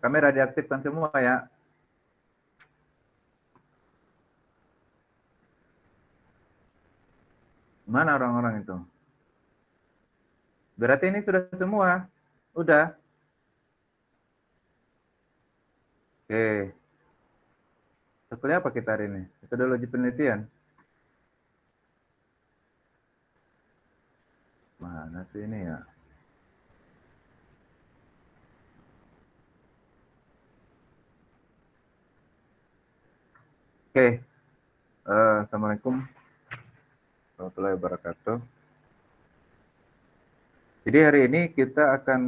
Kamera diaktifkan semua ya. Mana orang-orang itu? Berarti ini sudah semua. Udah. Oke. Seperti apa kita hari ini? Metodologi penelitian. Mana sih ini ya? Oke. Assalamualaikum warahmatullahi wabarakatuh. Jadi hari ini kita akan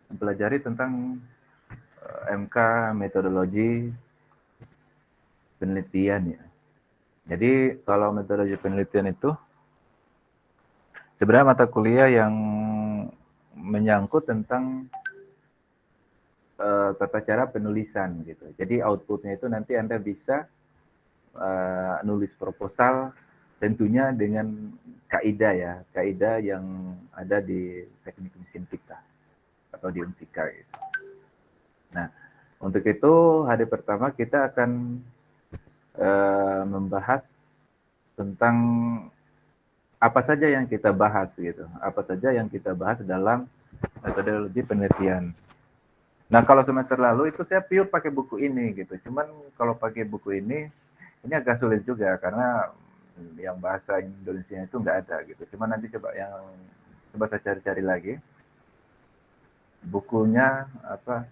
mempelajari tentang MK metodologi penelitian ya. Jadi kalau metodologi penelitian itu sebenarnya mata kuliah yang menyangkut tentang tata cara penulisan gitu. Jadi outputnya itu nanti Anda bisa nulis proposal tentunya dengan kaidah ya, kaidah yang ada di teknik mesin kita atau di Unsika gitu. Nah, untuk itu hari pertama kita akan membahas tentang apa saja yang kita bahas gitu, apa saja yang kita bahas dalam metodologi penelitian. Nah, kalau semester lalu itu saya pure pakai buku ini gitu. Cuman kalau pakai buku ini agak sulit juga karena yang bahasa Indonesia itu nggak ada gitu. Cuman nanti coba saya cari-cari lagi bukunya apa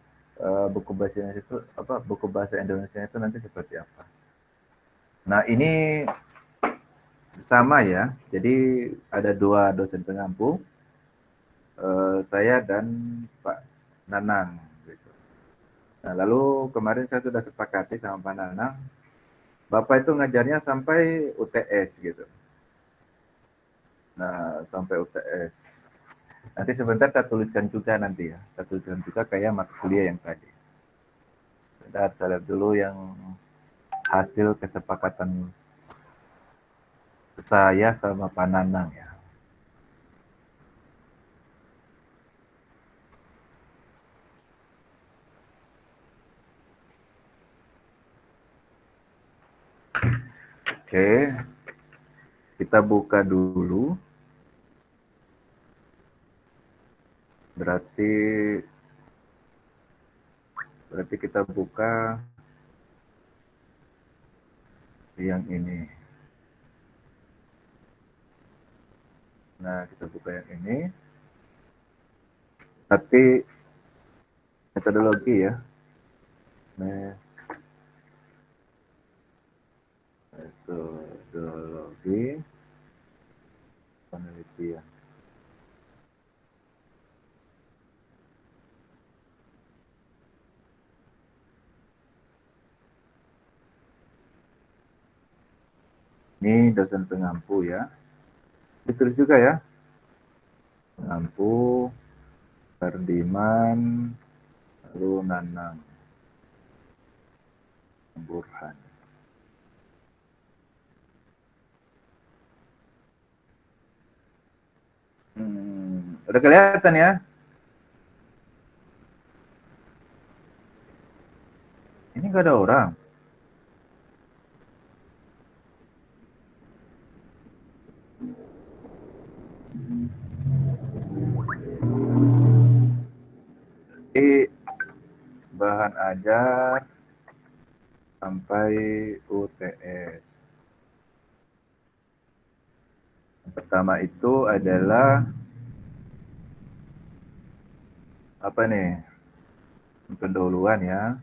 buku bahasa Indonesia itu buku bahasa Indonesia itu nanti seperti apa. Nah, ini sama ya. Jadi ada dua dosen pengampu, saya dan Pak Nanang gitu. Nah, lalu kemarin saya sudah sepakati sama Pak Nanang, Bapak itu ngajarnya sampai UTS gitu. Nah, sampai UTS. Nanti sebentar saya tuliskan juga nanti ya. Saya tuliskan juga kayak mata kuliah yang tadi. Sebentar saya lihat dulu yang hasil kesepakatan saya sama Pak Nanang ya. Oke, kita buka dulu. Berarti kita buka yang ini. Nah, kita buka yang ini. Tapi metodologi ya. Metodologi penelitian. Ini dosen pengampu ya. Ditulis juga ya. Pengampu, Ferdiman, lalu Nanang, Burhan. Udah kelihatan ya? Ini nggak ada orang. Jadi bahan ajar sampai UTS. Yang pertama itu adalah apa nih? Pendahuluan ya.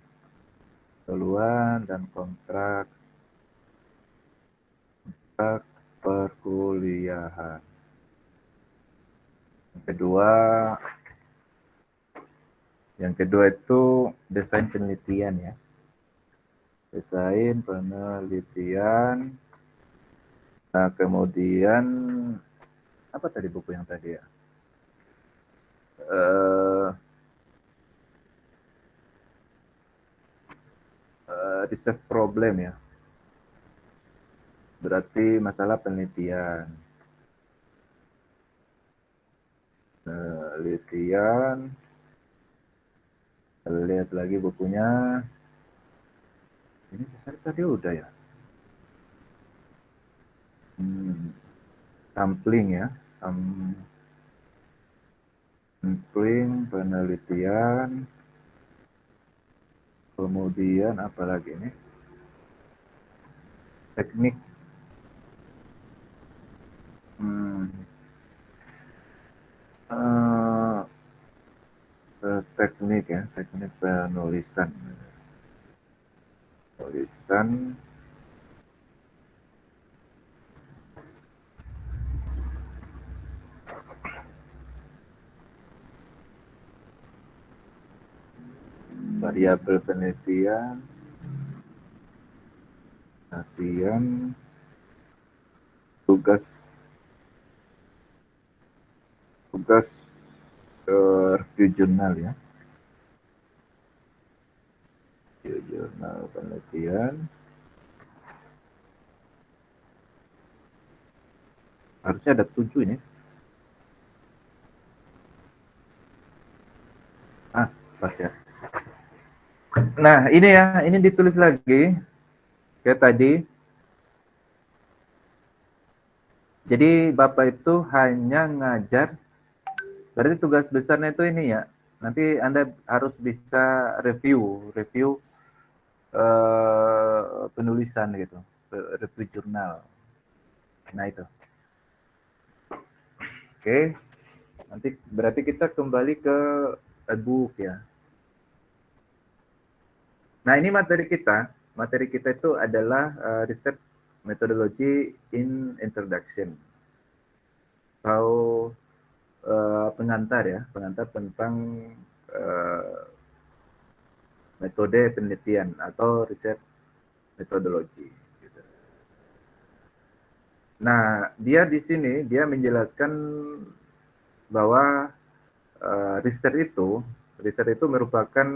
Pendahuluan dan kontrak perkuliahan. Yang kedua itu desain penelitian ya. Desain penelitian. Nah, kemudian apa tadi buku yang tadi ya? Research problem ya. Berarti masalah penelitian. Penelitian Lihat lagi bukunya. Ini saya tadi udah ya. Sampling ya. Sampling, penelitian. Kemudian apa lagi ini? Teknik. Uh, teknik ya, teknik penulisan. Tulisan. Variabel penelitian. Latihan. Tugas review jurnal ya. Review jurnal penelitian. Harusnya ada 7 ini. Pas ya. Nah, ini ya, ini ditulis lagi kayak tadi. Jadi Bapak itu hanya ngajar, berarti tugas besarnya itu ini ya. Nanti Anda harus bisa review penulisan gitu, review jurnal. Nah itu. Oke, nanti berarti kita kembali ke e-book ya. Nah ini materi kita itu adalah riset metodologi in introduction atau pengantar tentang metode penelitian atau riset metodologi. Gitu. Nah dia di sini dia menjelaskan bahwa riset itu merupakan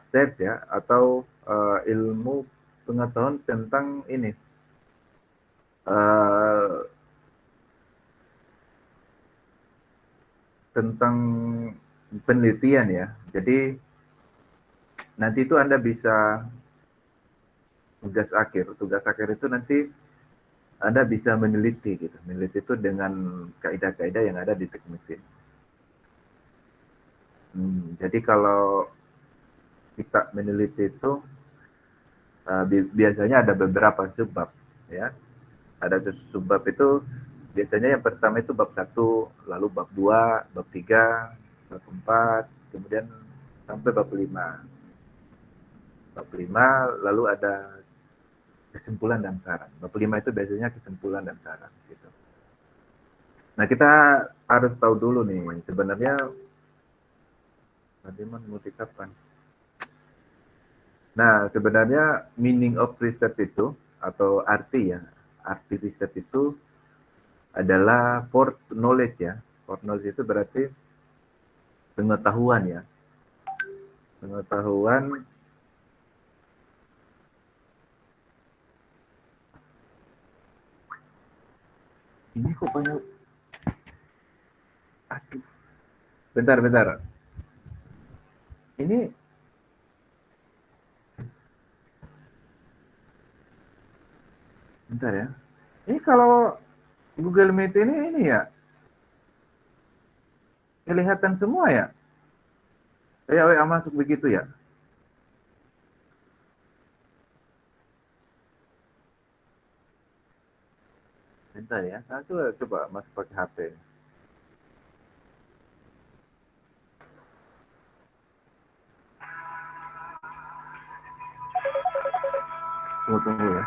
set ya atau ilmu pengetahuan tentang ini tentang penelitian ya. Jadi nanti itu Anda bisa tugas akhir itu nanti Anda bisa meneliti gitu. Meneliti itu dengan kaidah-kaidah yang ada di teknik mesin. Jadi kalau kita meneliti itu biasanya ada beberapa subbab ya. Ada subbab itu biasanya yang pertama itu bab 1, lalu bab 2, bab 3, bab 4, kemudian sampai bab 5. Bab 5 lalu ada kesimpulan dan saran. Bab 5 itu biasanya kesimpulan dan saran gitu. Nah, kita harus tahu dulu nih sebenarnya Adiman multi kapan. Nah, sebenarnya meaning of research itu atau arti riset itu adalah for knowledge ya. For knowledge itu berarti pengetahuan ya. Pengetahuan ini kok banyak. Aduh. Bentar. Ini bentar ya. Ini kalau Google Meet ini ya kelihatan semua ya. Kayak WA masuk begitu ya. Bentar ya. Saya coba masuk pakai HP. Tunggu ya.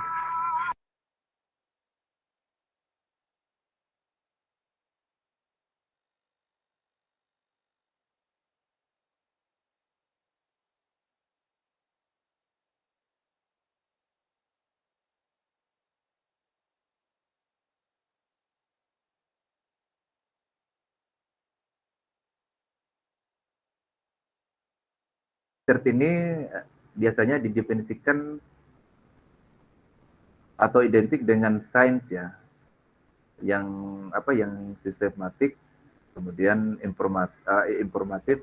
Research ini biasanya didefinisikan atau identik dengan sains ya, yang sistematik, kemudian informatif,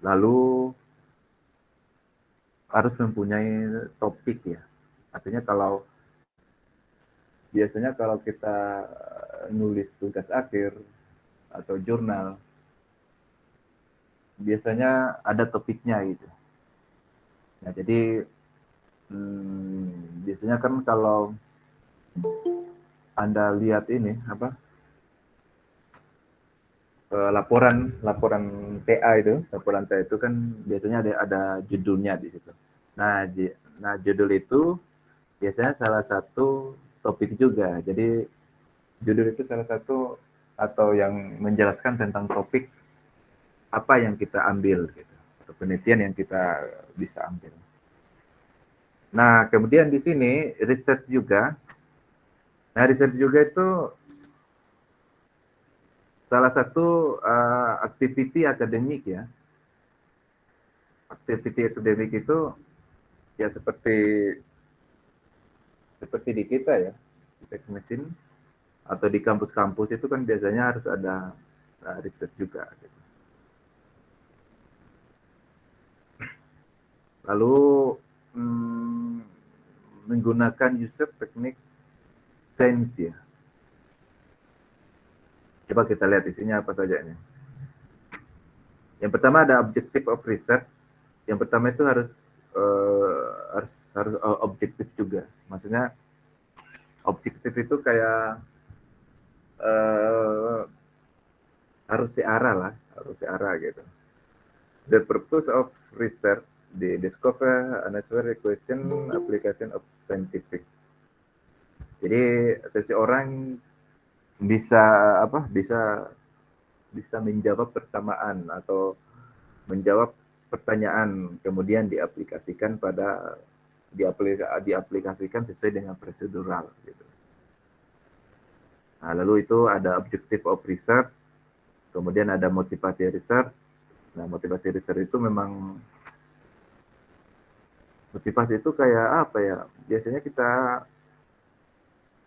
Lalu harus mempunyai topik ya. Artinya biasanya kalau kita nulis tugas akhir atau jurnal, biasanya ada topiknya gitu. Nah, jadi biasanya kan kalau Anda lihat ini apa laporan TA itu, laporan TA itu kan biasanya ada judulnya di situ. Nah, judul itu biasanya salah satu topik juga. Jadi judul itu salah satu atau yang menjelaskan tentang topik apa yang kita ambil gitu, atau penelitian yang kita bisa ambil. Nah, kemudian di sini riset juga. Nah, riset juga itu salah satu activity akademik ya. Activity akademik itu ya seperti di kita ya, di teknik mesin atau di kampus-kampus itu kan biasanya harus ada riset juga. Gitu. Lalu menggunakan user teknik sains ya. Coba kita lihat isinya apa saja ini. Yang pertama ada objective of research. Yang pertama itu harus objektif juga. Maksudnya objektif itu kayak harus searah lah, harus searah gitu. The purpose of research, the discover and answer question application of scientific. Jadi seseorang bisa bisa menjawab persamaan atau menjawab pertanyaan kemudian diaplikasikan sesuai dengan prosedural gitu. Nah, lalu itu ada objective of research, kemudian ada motivasi research. Nah, motivasi research itu memang motivasi itu kayak apa ya? Biasanya kita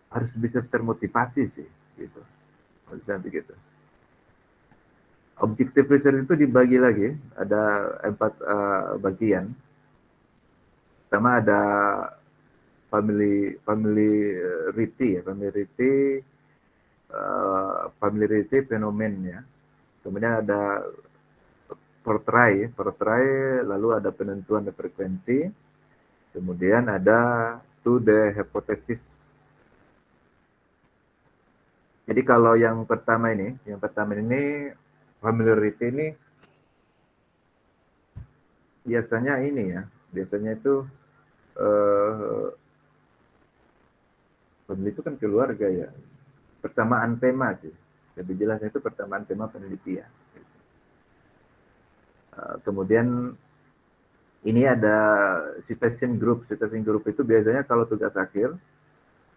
harus bisa termotivasi sih gitu. Bisa begitu. Objective research itu dibagi lagi, ada 4 bagian. Pertama ada familiarity fenomen ya. Kemudian ada portray, lalu ada penentuan frekuensi, kemudian ada to the hypothesis. Jadi kalau yang pertama ini familiarity ini biasanya itu family itu kan keluarga ya. Persamaan tema sih. Lebih jelasnya itu persamaan tema penelitian. Kemudian ini ada citation group. Citation group itu biasanya kalau tugas akhir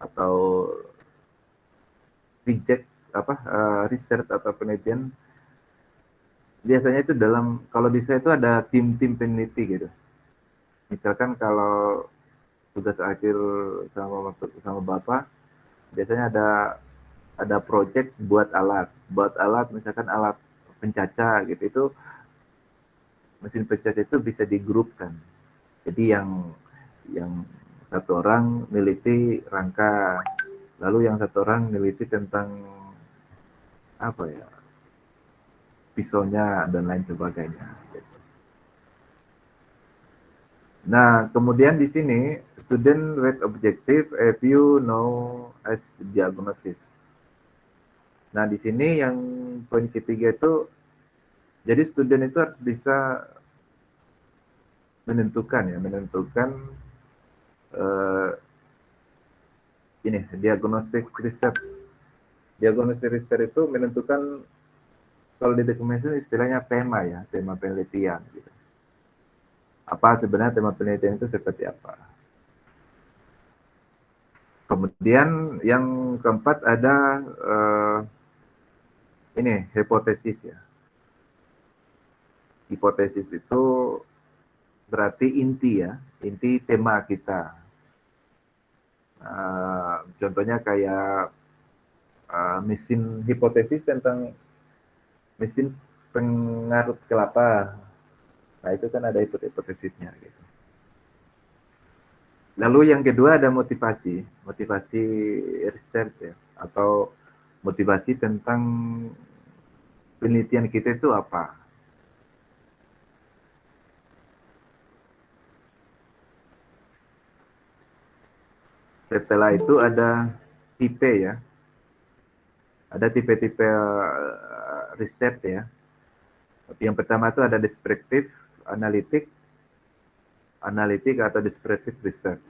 atau research atau penelitian biasanya itu kalau bisa itu ada tim-tim peneliti gitu. Misalkan kalau tugas akhir sama Bapak, biasanya ada project buat alat misalkan alat pencaca gitu, itu mesin pencaca itu bisa digrupkan. Jadi yang satu orang meneliti rangka, lalu yang satu orang meneliti tentang apa ya, pisaunya dan lain sebagainya. Nah, kemudian di sini student rate objective you know as diagnosis. Nah, di sini yang poin ketiga itu, jadi student itu harus bisa menentukan diagnostic research. Diagnostic research itu menentukan, kalau di dokumen istilahnya tema penelitian gitu. Apa sebenarnya tema penelitian itu seperti apa. Kemudian yang keempat ada hipotesis ya. Hipotesis itu berarti inti tema kita. Contohnya kayak hipotesis tentang mesin pengarut kelapa. Nah, itu kan ada hipotesisnya gitu. Lalu yang kedua ada motivasi research ya, atau motivasi tentang penelitian kita itu apa. Setelah itu ada tipe ya, ada tipe-tipe riset ya. Yang pertama itu ada deskriptif, analitik, atau deskriptif research.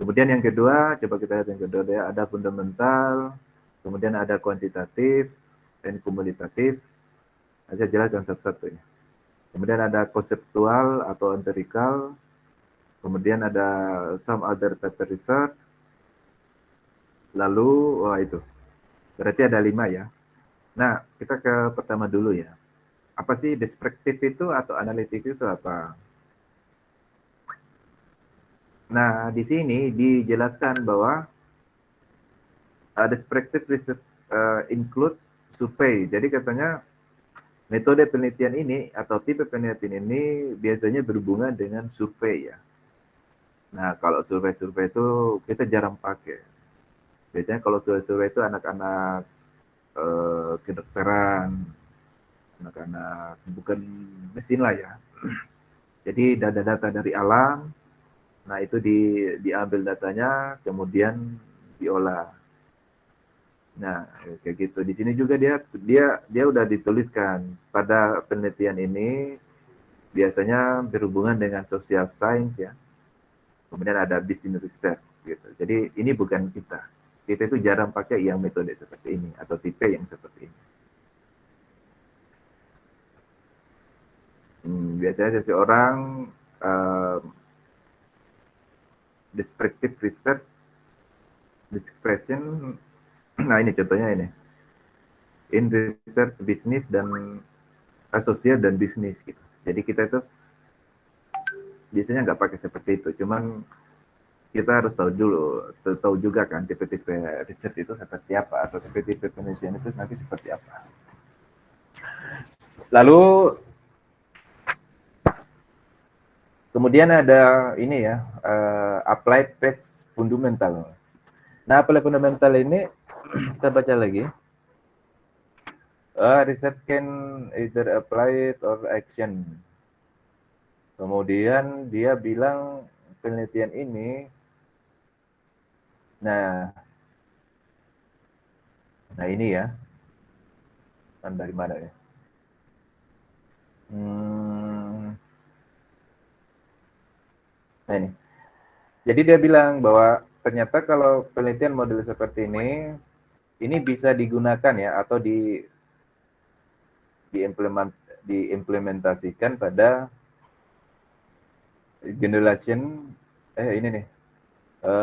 Kemudian yang kedua, coba kita lihat yang kedua ya, ada fundamental, kemudian ada kuantitatif, dan kumulatif. Saya jelaskan satu-satu ya. Kemudian ada konseptual atau empirical, kemudian ada some other paper research, lalu, wah itu, berarti ada 5 ya. Nah, kita ke pertama dulu ya. Apa sih deskriptif itu atau analitik itu apa? Nah, di sini dijelaskan bahwa deskriptif research include survei. Jadi katanya metode penelitian ini atau tipe penelitian ini biasanya berhubungan dengan survei ya. Nah, kalau survei-survei itu kita jarang pakai. Biasanya kalau survei-survei itu anak-anak kedokteran, anak-anak bukan mesin lah ya. Jadi data-data dari alam, nah itu diambil datanya, kemudian diolah. Nah, kayak gitu. Di sini juga dia udah dituliskan pada penelitian ini biasanya berhubungan dengan social science ya. Kemudian ada business research gitu. Jadi ini bukan kita. Kita itu jarang pakai yang metode seperti ini atau tipe yang seperti ini. Biasanya seseorang uh, descriptive research, description. Nah ini contohnya ini. In research bisnis dan asosiat dan bisnis gitu. Jadi kita itu biasanya nggak pakai seperti itu. Cuman kita harus tahu juga kan tipe-tipe riset itu seperti apa atau tipe-tipe penelitian itu nanti seperti apa. Lalu kemudian ada ini ya, applied phase fundamental. Nah, applied fundamental ini kita baca lagi. Research can either applied or action. Kemudian dia bilang penelitian ini, nah ini ya, kan dari mana ya? Nah ini. Jadi dia bilang bahwa ternyata kalau penelitian model seperti ini bisa digunakan ya atau diimplementasikan pada generation ini nih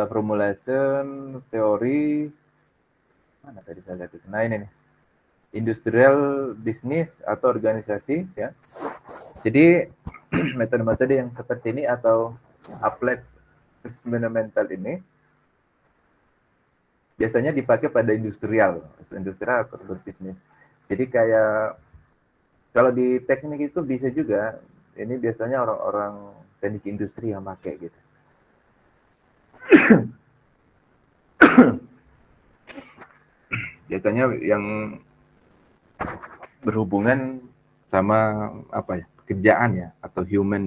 formulation teori mana tadi saya lihat itu. Nah ini nih industrial business atau organisasi ya. Jadi metode-metode yang seperti ini atau applied fundamental ini biasanya dipakai pada industrial atau berbisnis. Jadi kayak kalau di teknik itu bisa juga, ini biasanya orang-orang teknik industri yang pakai gitu. Biasanya yang berhubungan sama apa ya, pekerjaan ya atau human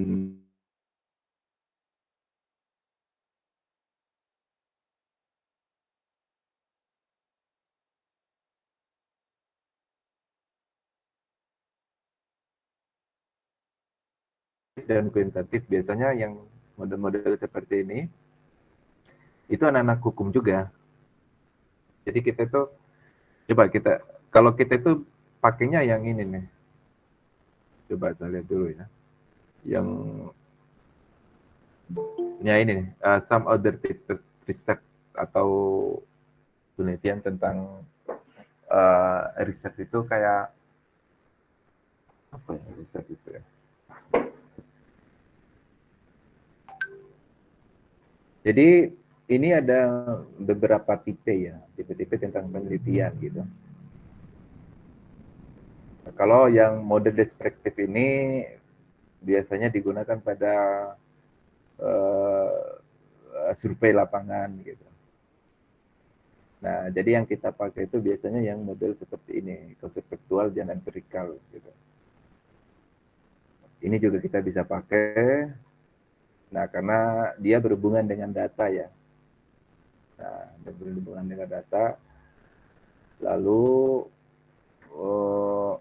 dan kuantitatif. Biasanya yang model-model seperti ini itu anak-anak hukum juga. Jadi kita itu coba kalau kita itu pakainya yang ini nih. Coba saya lihat dulu ya. Yang ini nih, some other research atau penelitian tentang riset itu kayak apa ya riset itu ya. Jadi ini ada beberapa tipe ya, tipe-tipe tentang penelitian gitu. Kalau yang model deskriptif ini biasanya digunakan pada survei lapangan gitu. Nah, jadi yang kita pakai itu biasanya yang model seperti ini, konseptual dan empirical gitu. Ini juga kita bisa pakai. Nah, karena dia berhubungan dengan data ya. Nah, berhubungan dengan data. Lalu oh,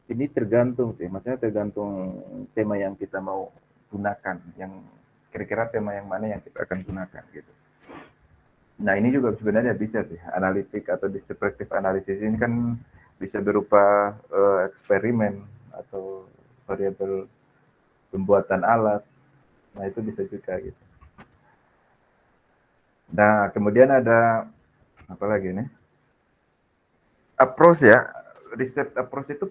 ini tergantung sih, maksudnya tergantung tema yang kita mau gunakan, yang kira-kira tema yang mana yang kita akan gunakan gitu. Nah, ini juga sebenarnya bisa sih, analitik atau descriptive analysis ini kan bisa berupa eksperimen atau variabel pembuatan alat. Nah, itu bisa juga gitu. Nah, kemudian ada apa lagi nih? Approach ya, research approach itu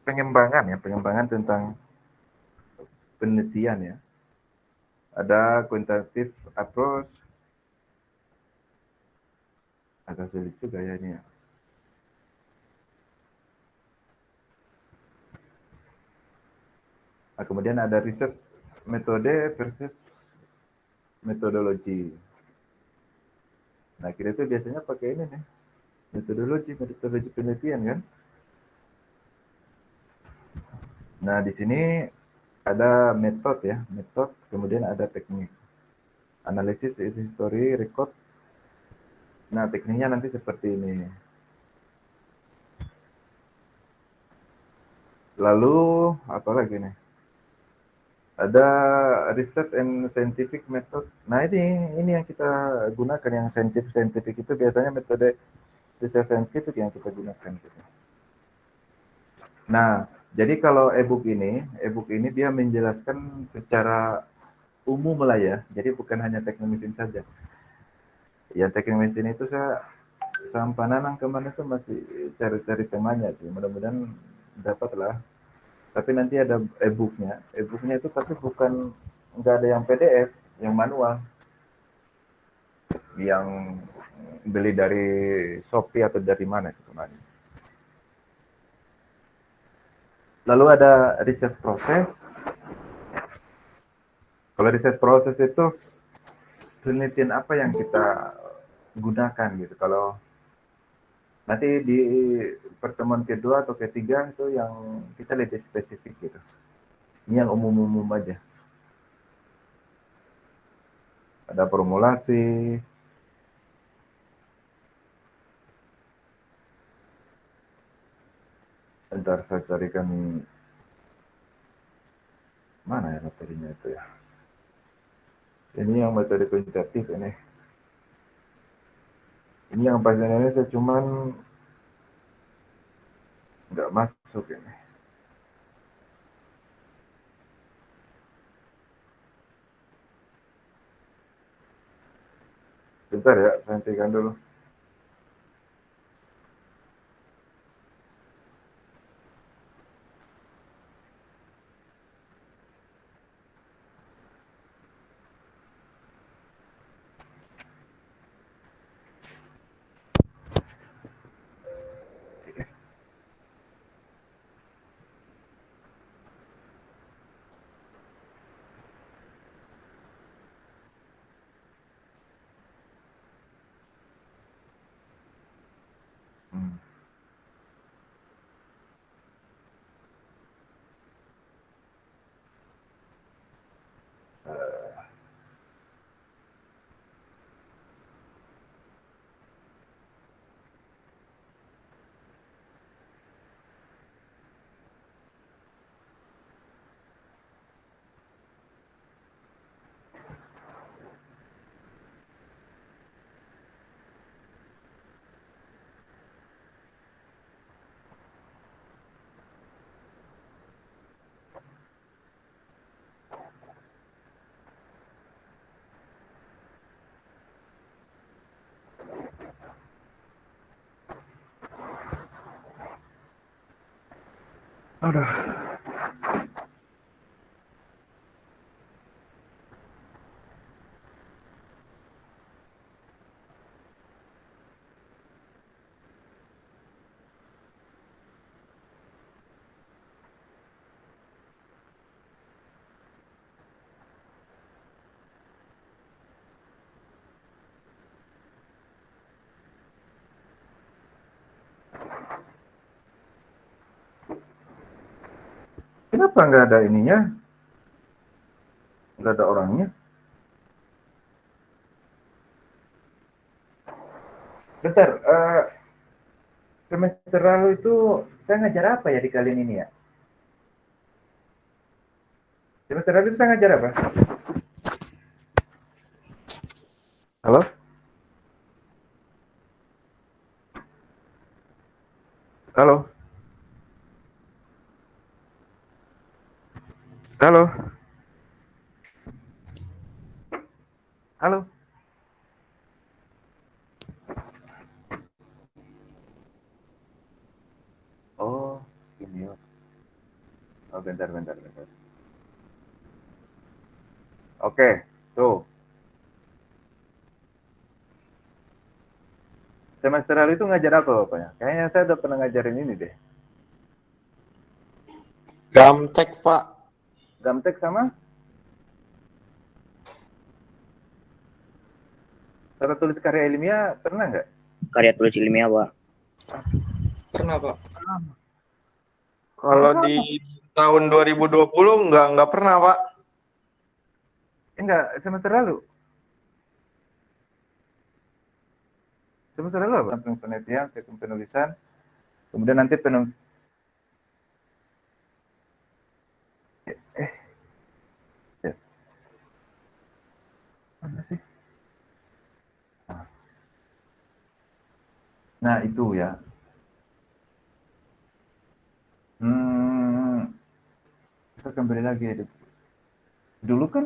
pengembangan ya, pengembangan tentang penelitian ya. Ada quantitative approach, agak sulit juga ya ini ya. Nah, kemudian ada research metode versus metodologi. Nah, kita itu biasanya pakai ini nih, metodologi penelitian kan. Nah, di sini ada metode ya, metode, kemudian ada teknik. Analisis is history, record. Nah, tekniknya nanti seperti ini. Lalu, apa lagi nih? Ada research and scientific method. Nah, ini yang kita gunakan, yang scientific itu biasanya metode riset saintifik yang kita gunakan gitu. Nah, jadi kalau e-book ini dia menjelaskan secara umum lah ya. Jadi bukan hanya teknik mesin saja. Ya teknik mesin itu saya sampai nanang kemana itu masih cari-cari temanya sih. Mudah-mudahan dapat lah. Tapi nanti ada e-booknya. E-booknya itu tapi bukan nggak ada yang PDF, yang manual, yang beli dari Shopee atau dari mana itu kemarin. Lalu ada riset proses. Kalau riset proses itu penelitian apa yang kita gunakan gitu. Kalau nanti di pertemuan kedua atau ketiga itu yang kita lebih spesifik gitu. Ini yang umum-umum aja. Ada formulasi, ntar saya carikan mana ya materinya itu ya. Ini yang metode kuantitatif ini. Ini yang bahasa Indonesia cuman nggak masuk ini. Bentar ya, saya hentikan dulu. Hmm. Aduh. Kenapa nggak ada ininya? Nggak ada orangnya? Bentar, semester lalu itu saya ngajar apa ya di kalian ini ya? Semester lalu itu saya ngajar apa? Halo? Halo? Halo? Halo? Oh, ini. Oh, bentar. Oke, tuh. Semester lalu itu ngajar apa Bapaknya? Kayaknya saya udah pernah ngajarin ini deh. Gamtek, Pak. Gamtek sama cara tulis karya ilmiah pernah nggak? Karya tulis ilmiah, Pak. Pernah, Pak. Oh, Kalau di tahun 2020 nggak pernah, Pak. enggak, semester lalu. Semester lalu apa? Penelitian, penulisan, kemudian nanti ya. Mana sih? Nah, itu ya. Kita kembali lagi. Dulu kan